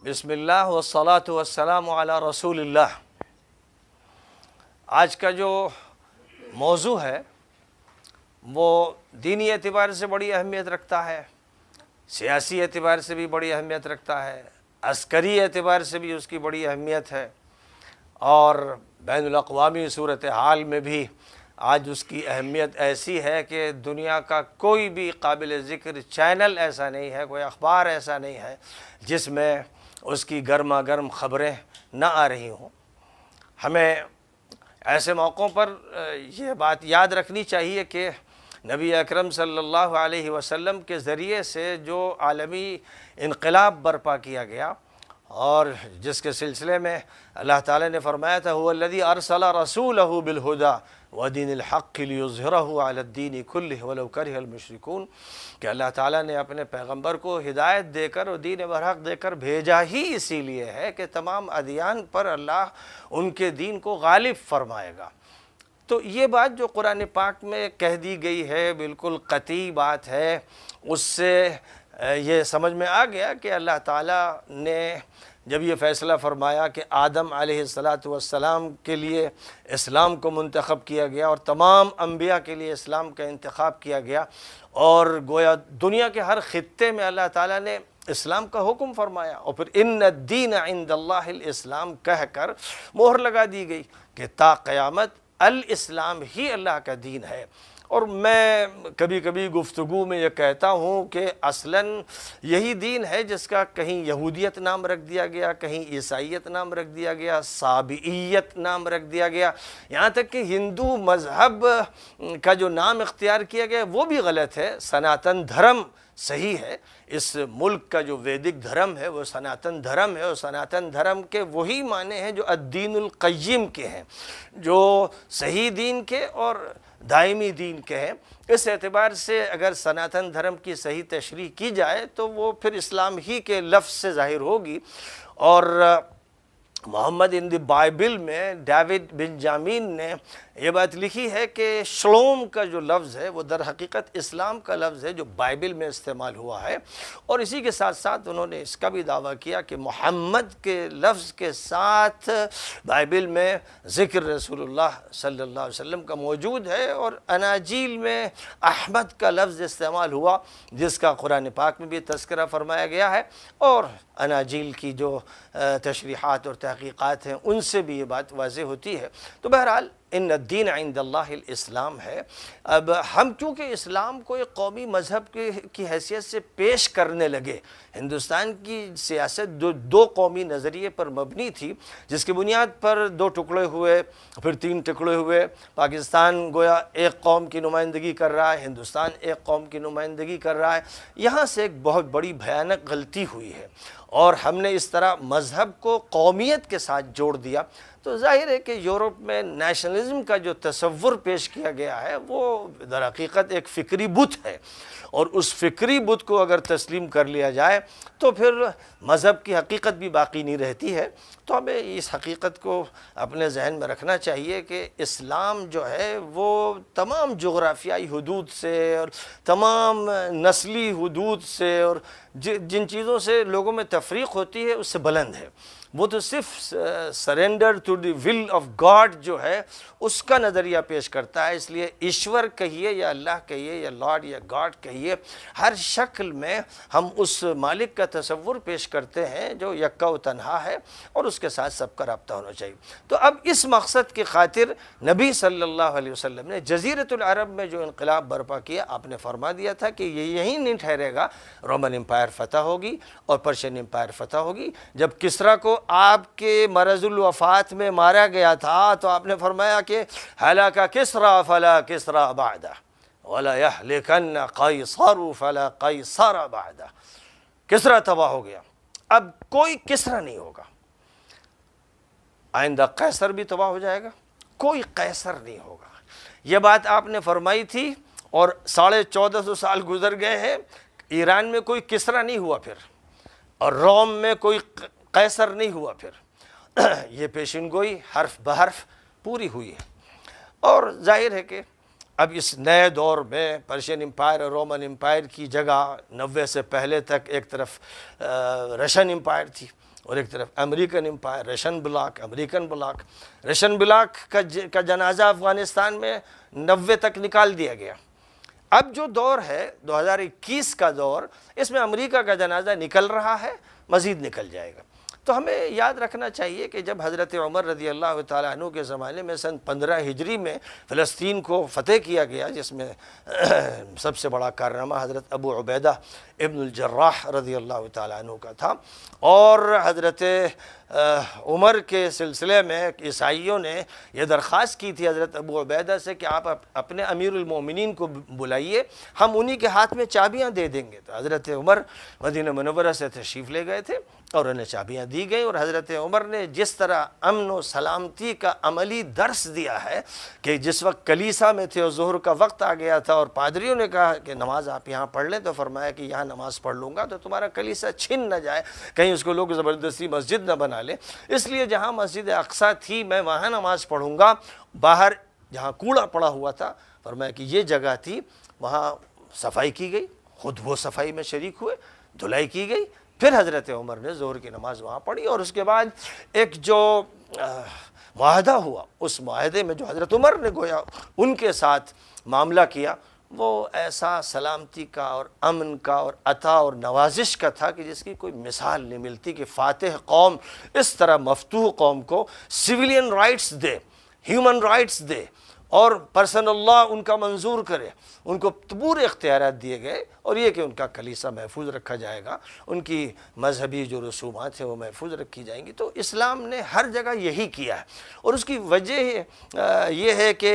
بسم اللہ والصلاة والسلام علی رسول اللہ۔ آج کا جو موضوع ہے وہ دینی اعتبار سے بڑی اہمیت رکھتا ہے، سیاسی اعتبار سے بھی بڑی اہمیت رکھتا ہے، عسکری اعتبار سے بھی اس کی بڑی اہمیت ہے، اور بین الاقوامی صورتحال میں بھی آج اس کی اہمیت ایسی ہے کہ دنیا کا کوئی بھی قابل ذکر چینل ایسا نہیں ہے، کوئی اخبار ایسا نہیں ہے جس میں اس کی گرما گرم خبریں نہ آ رہی ہوں۔ ہمیں ایسے موقعوں پر یہ بات یاد رکھنی چاہیے کہ نبی اکرم صلی اللہ علیہ وسلم کے ذریعے سے جو عالمی انقلاب برپا کیا گیا اور جس کے سلسلے میں اللہ تعالیٰ نے فرمایا تھا هو الذی ارسل رسولہ بالہدی ودین الحق لیظہرہ علی الدین کلہ ولو کرہ المشرکون، کہ اللہ تعالیٰ نے اپنے پیغمبر کو ہدایت دے کر اور دین برحق دے کر بھیجا ہی اسی لیے ہے کہ تمام ادیان پر اللہ ان کے دین کو غالب فرمائے گا۔ تو یہ بات جو قرآن پاک میں کہہ دی گئی ہے بالکل قطعی بات ہے، اس سے یہ سمجھ میں آ گیا کہ اللہ تعالیٰ نے جب یہ فیصلہ فرمایا کہ آدم علیہ السلام کے لیے اسلام کو منتخب کیا گیا اور تمام انبیاء کے لیے اسلام کا انتخاب کیا گیا، اور گویا دنیا کے ہر خطے میں اللہ تعالیٰ نے اسلام کا حکم فرمایا، اور پھر ان الدین عند اللہ الاسلام کہہ کر مہر لگا دی گئی کہ تا قیامت الاسلام ہی اللہ کا دین ہے۔ اور میں کبھی کبھی گفتگو میں یہ کہتا ہوں کہ اصلاً یہی دین ہے جس کا کہیں یہودیت نام رکھ دیا گیا، کہیں عیسائیت نام رکھ دیا گیا، سابعیت نام رکھ دیا گیا، یہاں تک کہ ہندو مذہب کا جو نام اختیار کیا گیا وہ بھی غلط ہے۔ سناتن دھرم صحیح ہے، اس ملک کا جو ویدک دھرم ہے وہ سناتن دھرم ہے، اور سناتن دھرم کے وہی معنی ہیں جو الدین القیم کے ہیں، جو صحیح دین کے اور دائمی دین کے ہیں۔ اس اعتبار سے اگر سناتن دھرم کی صحیح تشریح کی جائے تو وہ پھر اسلام ہی کے لفظ سے ظاہر ہوگی، اور محمد ان دی بائبل میں ڈیوڈ بنجامین نے یہ بات لکھی ہے کہ شلوم کا جو لفظ ہے وہ در حقیقت اسلام کا لفظ ہے جو بائبل میں استعمال ہوا ہے، اور اسی کے ساتھ ساتھ انہوں نے اس کا بھی دعویٰ کیا کہ محمد کے لفظ کے ساتھ بائبل میں ذکر رسول اللہ صلی اللہ علیہ وسلم کا موجود ہے، اور اناجیل میں احمد کا لفظ استعمال ہوا جس کا قرآن پاک میں بھی تذکرہ فرمایا گیا ہے، اور اناجیل کی جو تشریحات اور تحقیقات ہیں ان سے بھی یہ بات واضح ہوتی ہے۔ تو بہرحال ان الدین عند اللہ الاسلام ہے۔ اب ہم چونکہ اسلام کو ایک قومی مذہب کی حیثیت سے پیش کرنے لگے، ہندوستان کی سیاست دو قومی نظریے پر مبنی تھی، جس کی بنیاد پر دو ٹکڑے ہوئے، پھر تین ٹکڑے ہوئے، پاکستان گویا ایک قوم کی نمائندگی کر رہا ہے، ہندوستان ایک قوم کی نمائندگی کر رہا ہے۔ یہاں سے ایک بہت بڑی بھیانک غلطی ہوئی ہے، اور ہم نے اس طرح مذہب کو قومیت کے ساتھ جوڑ دیا۔ تو ظاہر ہے کہ یورپ میں نیشنلزم کا جو تصور پیش کیا گیا ہے وہ در حقیقت ایک فکری بت ہے، اور اس فکری بت کو اگر تسلیم کر لیا جائے تو پھر مذہب کی حقیقت بھی باقی نہیں رہتی ہے۔ تو ہمیں اس حقیقت کو اپنے ذہن میں رکھنا چاہیے کہ اسلام جو ہے وہ تمام جغرافیائی حدود سے اور تمام نسلی حدود سے اور جن چیزوں سے لوگوں میں تفریق ہوتی ہے اس سے بلند ہے۔ وہ تو صرف surrender to the will of God جو ہے اس کا نظریہ پیش کرتا ہے۔ اس لیے ایشور کہیے یا اللہ کہیے یا لارڈ یا گاڈ کہیے، ہر شکل میں ہم اس مالک کا تصور پیش کرتے ہیں جو یکا و تنہا ہے، اور اس کے ساتھ سب کا رابطہ ہونا چاہیے۔ تو اب اس مقصد کی خاطر نبی صلی اللہ علیہ وسلم نے جزیرۃ العرب میں جو انقلاب برپا کیا، آپ نے فرما دیا تھا کہ یہ یہیں نہیں ٹھہرے گا، رومن امپائر فتح ہوگی اور پرشین امپائر فتح ہوگی۔ جب کسریٰ کو آپ کے مرض الوفات میں مارا گیا تھا تو آپ نے فرمایا کہ ہلاک کسریٰ فلا کسریٰ بعدہ ولا یہلکن قیصر فلا قیصر بعدہ۔ کسریٰ تباہ ہو گیا، اب کوئی کسریٰ نہیں ہوگا، آئندہ قیصر بھی تباہ ہو جائے گا، کوئی قیصر نہیں ہوگا۔ یہ بات آپ نے فرمائی تھی، اور 1450 سال گزر گئے ہیں، ایران میں کوئی کسریٰ نہیں ہوا پھر، اور روم میں کوئی قیصر نہیں ہوا پھر۔ یہ پیشن گوئی حرف بحرف پوری ہوئی ہے، اور ظاہر ہے کہ اب اس نئے دور میں پرشین امپائر اور رومن امپائر کی جگہ 90 سے پہلے تک ایک طرف رشین امپائر تھی، اور ایک طرف American empire, Russian bloc, American bloc. Russian bloc کا جنازہ افغانستان میں 90 تک نکال دیا گیا۔ اب جو دور ہے 2021 کا دور، اس میں امریکہ کا جنازہ نکل رہا ہے، مزید نکل جائے گا۔ تو ہمیں یاد رکھنا چاہیے کہ جب حضرت عمر رضی اللہ تعالیٰ عنہ کے زمانے میں سن 15 ہجری میں فلسطین کو فتح کیا گیا، جس میں سب سے بڑا کارنامہ حضرت ابو عبیدہ ابن الجراح رضی اللہ تعالیٰ عنہ کا تھا، اور حضرت عمر کے سلسلے میں عیسائیوں نے یہ درخواست کی تھی حضرت ابو عبیدہ سے کہ آپ اپنے امیر المومنین کو بلائیے، ہم انہی کے ہاتھ میں چابیاں دے دیں گے۔ تو حضرت عمر مدینہ منورہ سے تشریف لے گئے تھے اور انہیں چابیاں دی گئیں، اور حضرت عمر نے جس طرح امن و سلامتی کا عملی درس دیا ہے کہ جس وقت کلیسا میں تھے اور ظہر کا وقت آ گیا تھا اور پادریوں نے کہا کہ نماز آپ یہاں پڑھ لیں، تو فرمایا کہ یہاں نماز پڑھ لوں گا تو تمہارا کلیسا چھن نہ جائے، کہیں اس کو لوگ زبردستی مسجد نہ بنا لیں، اس لیے جہاں مسجد اقصیٰ تھی میں وہاں نماز پڑھوں گا۔ باہر جہاں کوڑا پڑا ہوا تھا، فرمایا کہ یہ جگہ تھی، وہاں صفائی کی گئی، خود وہ صفائی میں شریک ہوئے، دھلائی کی گئی، پھر حضرت عمر نے ظہر کی نماز وہاں پڑھی، اور اس کے بعد ایک جو معاہدہ ہوا، اس معاہدے میں جو حضرت عمر نے گویا ان کے ساتھ معاملہ کیا، وہ ایسا سلامتی کا اور امن کا اور عطا اور نوازش کا تھا کہ جس کی کوئی مثال نہیں ملتی، کہ فاتح قوم اس طرح مفتوح قوم کو سویلین رائٹس دے، ہیومن رائٹس دے، اور پرسن اللہ ان کا منظور کرے، ان کو پورے اختیارات دیے گئے، اور یہ کہ ان کا کلیسا محفوظ رکھا جائے گا، ان کی مذہبی جو رسومات ہیں وہ محفوظ رکھی جائیں گی۔ تو اسلام نے ہر جگہ یہی کیا ہے، اور اس کی وجہ یہ ہے کہ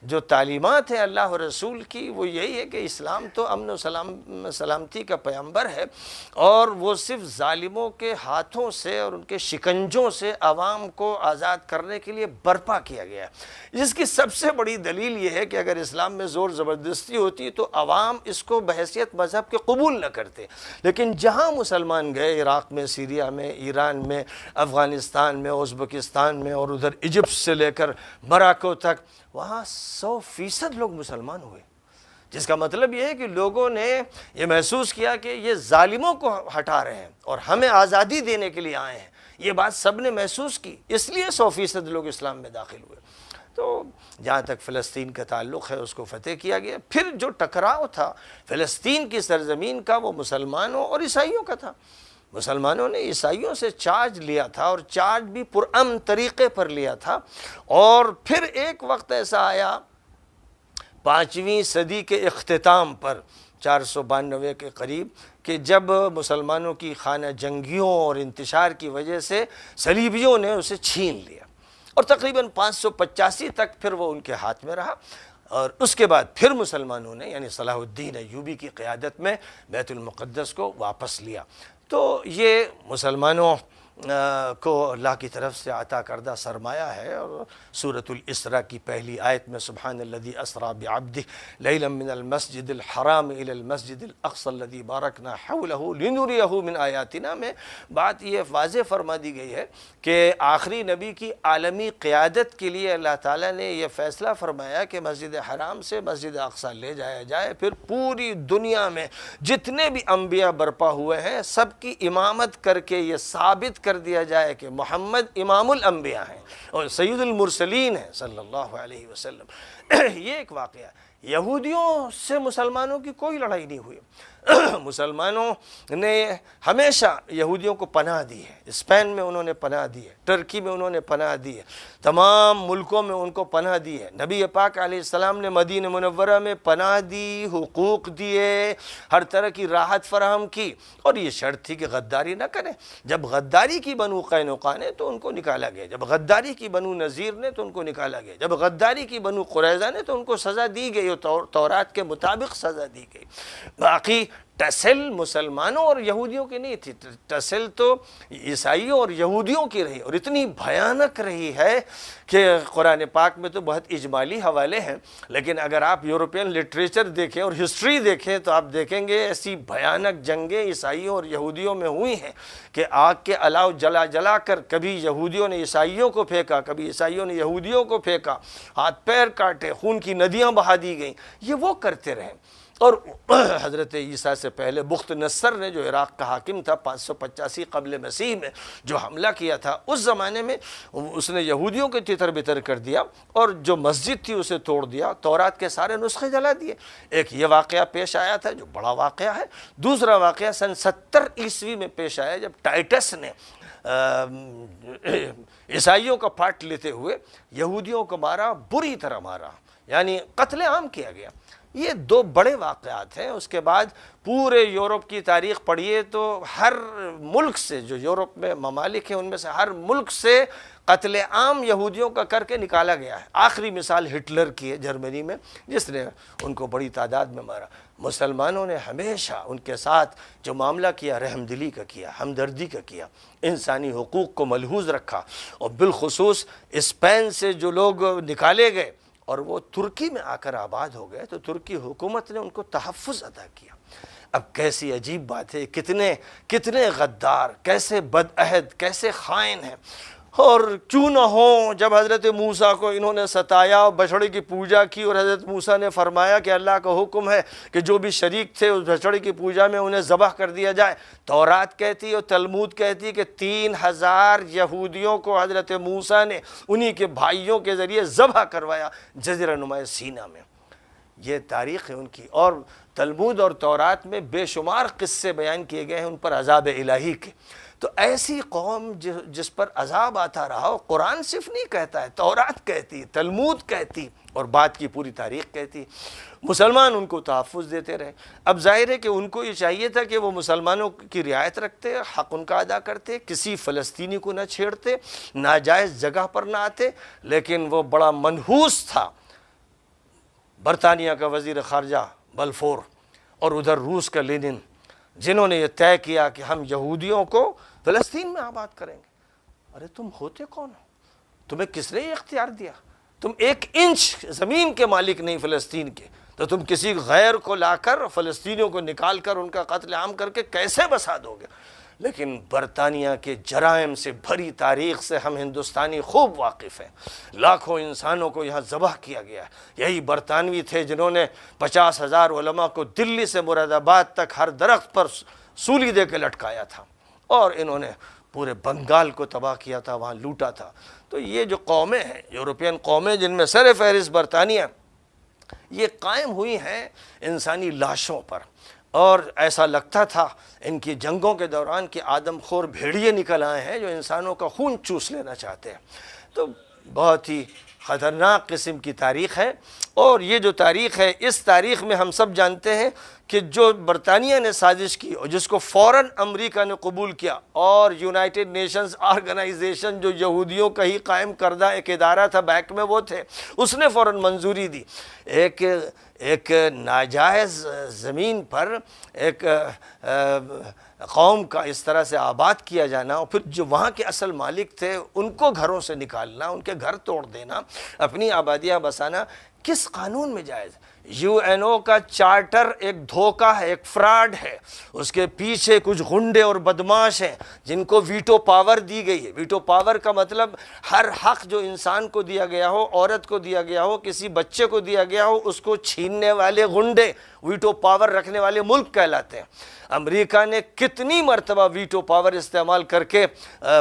جو تعلیمات ہیں اللہ و رسول کی، وہ یہی ہے کہ اسلام تو امن و سلامتی کا پیغمبر ہے، اور وہ صرف ظالموں کے ہاتھوں سے اور ان کے شکنجوں سے عوام کو آزاد کرنے کے لیے برپا کیا گیا ہے۔ جس کی سب سے بڑی دلیل یہ ہے کہ اگر اسلام میں زور زبردستی ہوتی تو عوام اس کو بحیثیت مذہب کے قبول نہ کرتے، لیکن جہاں مسلمان گئے، عراق میں، سیریا میں، ایران میں، افغانستان میں، ازبکستان میں، اور ادھر ایجپٹ سے لے کر مراکو تک، وہاں 100% لوگ مسلمان ہوئے، جس کا مطلب یہ ہے کہ لوگوں نے یہ محسوس کیا کہ یہ ظالموں کو ہٹا رہے ہیں اور ہمیں آزادی دینے کے لیے آئے ہیں۔ یہ بات سب نے محسوس کی، اس لیے 100% لوگ اسلام میں داخل ہوئے۔ تو جہاں تک فلسطین کا تعلق ہے، اس کو فتح کیا گیا۔ پھر جو ٹکراؤ تھا فلسطین کی سرزمین کا، وہ مسلمانوں اور عیسائیوں کا تھا۔ مسلمانوں نے عیسائیوں سے چارج لیا تھا، اور چارج بھی پرامن طریقے پر لیا تھا، اور پھر ایک وقت ایسا آیا 5ویں صدی کے اختتام پر، 492 کے قریب، کہ جب مسلمانوں کی خانہ جنگیوں اور انتشار کی وجہ سے صلیبیوں نے اسے چھین لیا، اور تقریباً 585 تک پھر وہ ان کے ہاتھ میں رہا، اور اس کے بعد پھر مسلمانوں نے یعنی صلاح الدین ایوبی کی قیادت میں بیت المقدس کو واپس لیا۔ تو یہ مسلمانوں کو اللہ کی طرف سے عطا کردہ سرمایہ ہے، اور سورۃ الاسراء کی پہلی آیت میں سبحان الذی اسریٰ بعبدہ لیلا من المسجد الحرام الی المسجد الاقصی الذی بارکنا حولہ لنریہ من آیاتنا میں بات یہ واضح فرما دی گئی ہے کہ آخری نبی کی عالمی قیادت کے لیے اللہ تعالیٰ نے یہ فیصلہ فرمایا کہ مسجد حرام سے مسجد اقصی لے جایا جائے، پھر پوری دنیا میں جتنے بھی انبیاء برپا ہوئے ہیں سب کی امامت کر کے یہ ثابت کر دیا جائے کہ محمد امام الانبیاء ہیں اور سید المرسلین ہیں صلی اللہ علیہ وسلم۔ یہ ایک واقعہ ہے۔ یہودیوں سے مسلمانوں کی کوئی لڑائی نہیں ہوئی، مسلمانوں نے ہمیشہ یہودیوں کو پناہ دی ہے، اسپین میں انہوں نے پناہ دی ہے، ٹرکی میں انہوں نے پناہ دی ہے، تمام ملکوں میں ان کو پناہ دی ہے۔ نبی پاک علیہ السلام نے مدینہ منورہ میں پناہ دی، حقوق دیے، ہر طرح کی راحت فراہم کی، اور یہ شرط تھی کہ غداری نہ کریں۔ جب غداری کی بنو قینقاع نے تو ان کو نکالا گیا، جب غداری کی بنو نذیر نے تو ان کو نکالا گیا، جب غداری کی بنو قریظہ نے تو ان کو سزا دی گئی، تورات کے مطابق سزا دی گئی۔ باقی ٹسل مسلمانوں اور یہودیوں کی نہیں تھی، ٹسل تو عیسائیوں اور یہودیوں کی رہی، اور اتنی بھیانک رہی ہے کہ قرآن پاک میں تو بہت اجمالی حوالے ہیں، لیکن اگر آپ یورپین لٹریچر دیکھیں اور ہسٹری دیکھیں تو آپ دیکھیں گے ایسی بھیانک جنگیں عیسائیوں اور یہودیوں میں ہوئی ہیں کہ آگ کے الاؤ جلا جلا کر کبھی یہودیوں نے عیسائیوں کو پھینکا، کبھی عیسائیوں نے یہودیوں کو پھینکا، ہاتھ پیر کاٹے، خون کی ندیاں بہا دی گئیں، یہ وہ کرتے رہے۔ اور حضرت عیسیٰ سے پہلے بخت نصر نے جو عراق کا حاکم تھا 585 قبل مسیح میں جو حملہ کیا تھا، اس زمانے میں اس نے یہودیوں کے تتر بتر کر دیا اور جو مسجد تھی اسے توڑ دیا، تورات کے سارے نسخے جلا دیے۔ ایک یہ واقعہ پیش آیا تھا جو بڑا واقعہ ہے۔ دوسرا واقعہ سن 70 عیسوی میں پیش آیا جب ٹائٹس نے عیسائیوں کا پارٹ لیتے ہوئے یہودیوں کو مارا، بری طرح مارا، یعنی قتل عام کیا گیا۔ یہ دو بڑے واقعات ہیں۔ اس کے بعد پورے یورپ کی تاریخ پڑھیے تو ہر ملک سے، جو یورپ میں ممالک ہیں ان میں سے ہر ملک سے قتل عام یہودیوں کا کر کے نکالا گیا ہے۔ آخری مثال ہٹلر کی ہے جرمنی میں، جس نے ان کو بڑی تعداد میں مارا۔ مسلمانوں نے ہمیشہ ان کے ساتھ جو معاملہ کیا رحم دلی کا کیا، ہمدردی کا کیا، انسانی حقوق کو ملحوظ رکھا، اور بالخصوص اسپین سے جو لوگ نکالے گئے اور وہ ترکی میں آ کر آباد ہو گئے تو ترکی حکومت نے ان کو تحفظ عطا کیا۔ اب کیسی عجیب بات ہے، کتنے غدار، کیسے بدعہد، کیسے خائن ہیں۔ اور کیوں نہ ہوں جب حضرت موسیٰ کو انہوں نے ستایا اور بچڑے کی پوجا کی، اور حضرت موسیٰ نے فرمایا کہ اللہ کا حکم ہے کہ جو بھی شریک تھے اس بچڑے کی پوجا میں انہیں ذبح کر دیا جائے۔ تورات کہتی اور تلمود کہتی کہ 3000 یہودیوں کو حضرت موسیٰ نے انہی کے بھائیوں کے ذریعے ذبح کروایا جزیرہ نما سینا میں۔ یہ تاریخ ہے ان کی، اور تلمود اور تورات میں بے شمار قصے بیان کیے گئے ہیں ان پر عذاب الہی کے۔ تو ایسی قوم جس پر عذاب آتا رہا، اور قرآن صرف نہیں کہتا ہے، تورات کہتی، تلمود کہتی، اور بعد کی پوری تاریخ کہتی۔ مسلمان ان کو تحفظ دیتے رہے۔ اب ظاہر ہے کہ ان کو یہ چاہیے تھا کہ وہ مسلمانوں کی رعایت رکھتے، حق ان کا ادا کرتے، کسی فلسطینی کو نہ چھیڑتے، ناجائز جگہ پر نہ آتے، لیکن وہ بڑا منحوس تھا برطانیہ کا وزیر خارجہ بلفور اور ادھر روس کا لینن، جنہوں نے یہ طے کیا کہ ہم یہودیوں کو فلسطین میں آباد کریں گے۔ ارے تم ہوتے کون ہو؟ تمہیں کس نے یہ اختیار دیا؟ تم 1 انچ زمین کے مالک نہیں فلسطین کے، تو تم کسی غیر کو لا کر فلسطینیوں کو نکال کر ان کا قتل عام کر کے کیسے بسا دو گے؟ لیکن برطانیہ کے جرائم سے بھری تاریخ سے ہم ہندوستانی خوب واقف ہیں۔ لاکھوں انسانوں کو یہاں ذبح کیا گیا ہے۔ یہی برطانوی تھے جنہوں نے 50,000 علماء کو دلی سے مراد آباد تک ہر درخت پر سولی دے کے لٹکایا تھا، اور انہوں نے پورے بنگال کو تباہ کیا تھا، وہاں لوٹا تھا۔ تو یہ جو قومیں ہیں، یورپین قومیں جن میں سر فہرست برطانیہ، یہ قائم ہوئی ہیں انسانی لاشوں پر، اور ایسا لگتا تھا ان کی جنگوں کے دوران کہ آدم خور بھیڑیے نکل آئے ہیں جو انسانوں کا خون چوس لینا چاہتے ہیں۔ تو بہت ہی خطرناک قسم کی تاریخ ہے، اور یہ جو تاریخ ہے، اس تاریخ میں ہم سب جانتے ہیں کہ جو برطانیہ نے سازش کی اور جس کو فوراً امریکہ نے قبول کیا، اور یونائٹڈ نیشنز آرگنائزیشن جو یہودیوں کا ہی قائم کردہ ایک ادارہ تھا، بیک میں وہ تھے، اس نے فوراً منظوری دی۔ ایک ناجائز زمین پر ایک قوم کا اس طرح سے آباد کیا جانا، اور پھر جو وہاں کے اصل مالک تھے ان کو گھروں سے نکالنا، ان کے گھر توڑ دینا، اپنی آبادیاں بسانا، کس قانون میں جائز؟ UN کا چارٹر ایک دھوکہ ہے، ایک فراڈ ہے۔ اس کے پیچھے کچھ غنڈے اور بدماش ہیں جن کو ویٹو پاور دی گئی ہے۔ ویٹو پاور کا مطلب ہر حق جو انسان کو دیا گیا ہو، عورت کو دیا گیا ہو، کسی بچے کو دیا گیا ہو، اس کو چھیننے والے غنڈے ویٹو پاور رکھنے والے ملک کہلاتے ہیں۔ امریکہ نے کتنی مرتبہ ویٹو پاور استعمال کر کے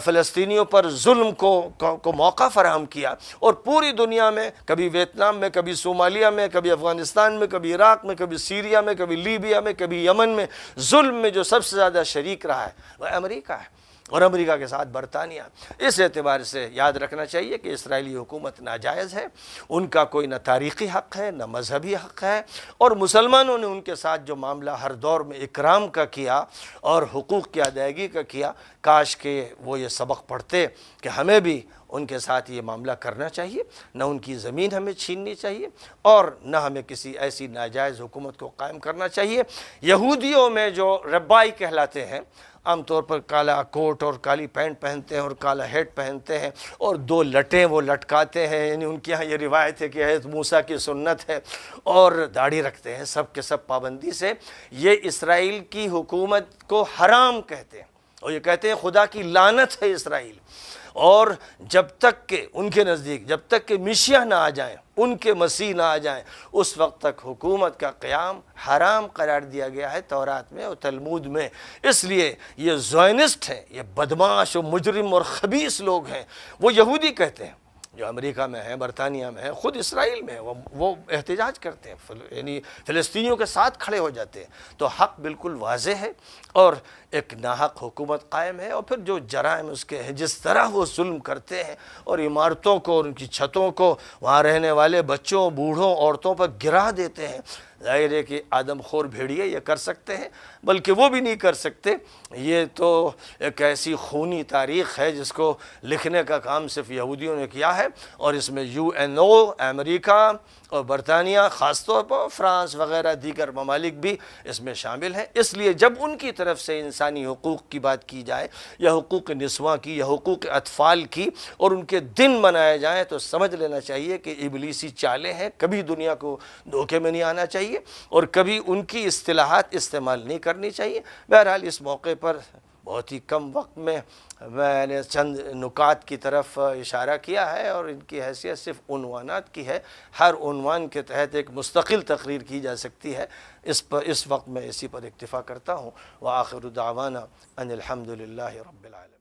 فلسطینیوں پر ظلم کو موقع فراہم کیا، اور پوری دنیا میں، کبھی ویتنام میں، کبھی صومالیہ میں، کبھی افغانستان میں، کبھی عراق میں، کبھی سیریا میں، کبھی لیبیا میں، کبھی یمن میں، ظلم میں جو سب سے زیادہ شریک رہا ہے وہ امریکہ ہے، اور امریکہ کے ساتھ برطانیہ۔ اس اعتبار سے یاد رکھنا چاہیے کہ اسرائیلی حکومت ناجائز ہے، ان کا کوئی نہ تاریخی حق ہے نہ مذہبی حق ہے، اور مسلمانوں نے ان کے ساتھ جو معاملہ ہر دور میں اکرام کا کیا اور حقوق کی ادائیگی کا کیا، کاش کہ وہ یہ سبق پڑھتے کہ ہمیں بھی ان کے ساتھ یہ معاملہ کرنا چاہیے، نہ ان کی زمین ہمیں چھیننی چاہیے، اور نہ ہمیں کسی ایسی ناجائز حکومت کو قائم کرنا چاہیے۔ یہودیوں میں جو ربائی کہلاتے ہیں، عام طور پر کالا کوٹ اور کالی پینٹ پہنتے ہیں اور کالا ہیٹ پہنتے ہیں، اور 2 لٹیں وہ لٹکاتے ہیں، یعنی ان کے ہاں یہ روایت ہے کہ حضرت موسیٰ کی سنت ہے، اور داڑھی رکھتے ہیں سب کے سب پابندی سے۔ یہ اسرائیل کی حکومت کو حرام کہتے ہیں، اور یہ کہتے ہیں خدا کی لعنت ہے اسرائیل، اور جب تک کہ ان کے نزدیک جب تک کہ مسیح نہ آ جائیں، ان کے مسیح نہ آ جائیں، اس وقت تک حکومت کا قیام حرام قرار دیا گیا ہے تورات میں اور تلمود میں۔ اس لیے یہ زائنسٹ ہیں، یہ بدماش و مجرم اور خبیث لوگ ہیں، وہ یہودی کہتے ہیں، جو امریکہ میں ہیں، برطانیہ میں ہیں، خود اسرائیل میں ہیں، وہ احتجاج کرتے ہیں، یعنی فلسطینیوں کے ساتھ کھڑے ہو جاتے ہیں۔ تو حق بالکل واضح ہے اور ایک ناحق حکومت قائم ہے، اور پھر جو جرائم اس کے ہیں، جس طرح وہ ظلم کرتے ہیں اور عمارتوں کو اور ان کی چھتوں کو وہاں رہنے والے بچوں، بوڑھوں، عورتوں پر گرا دیتے ہیں۔ ظاہر ہے کہ آدم خور بھیڑیے یہ کر سکتے ہیں، بلکہ وہ بھی نہیں کر سکتے۔ یہ تو ایک ایسی خونی تاریخ ہے جس کو لکھنے کا کام صرف یہودیوں نے کیا ہے، اور اس میں UNO، امریکہ اور برطانیہ، خاص طور پر فرانس وغیرہ دیگر ممالک بھی اس میں شامل ہیں۔ اس لیے جب ان کی طرف سے انسانی حقوق کی بات کی جائے، یا حقوق نسواں کی، یا حقوق اطفال کی، اور ان کے دن منائے جائیں، تو سمجھ لینا چاہیے کہ ابلیسی چالیں ہیں، کبھی دنیا کو دھوکے میں نہیں آنا چاہیے اور کبھی ان کی اصطلاحات استعمال نہیں کرنی چاہیے۔ بہرحال اس موقع پر بہت ہی کم وقت میں نے چند نکات کی طرف اشارہ کیا ہے، اور ان کی حیثیت صرف عنوانات کی ہے۔ ہر عنوان کے تحت ایک مستقل تقریر کی جا سکتی ہے، اس وقت میں اسی پر اکتفا کرتا ہوں۔ وآخر دعوانا ان الحمد للہ رب العالمین۔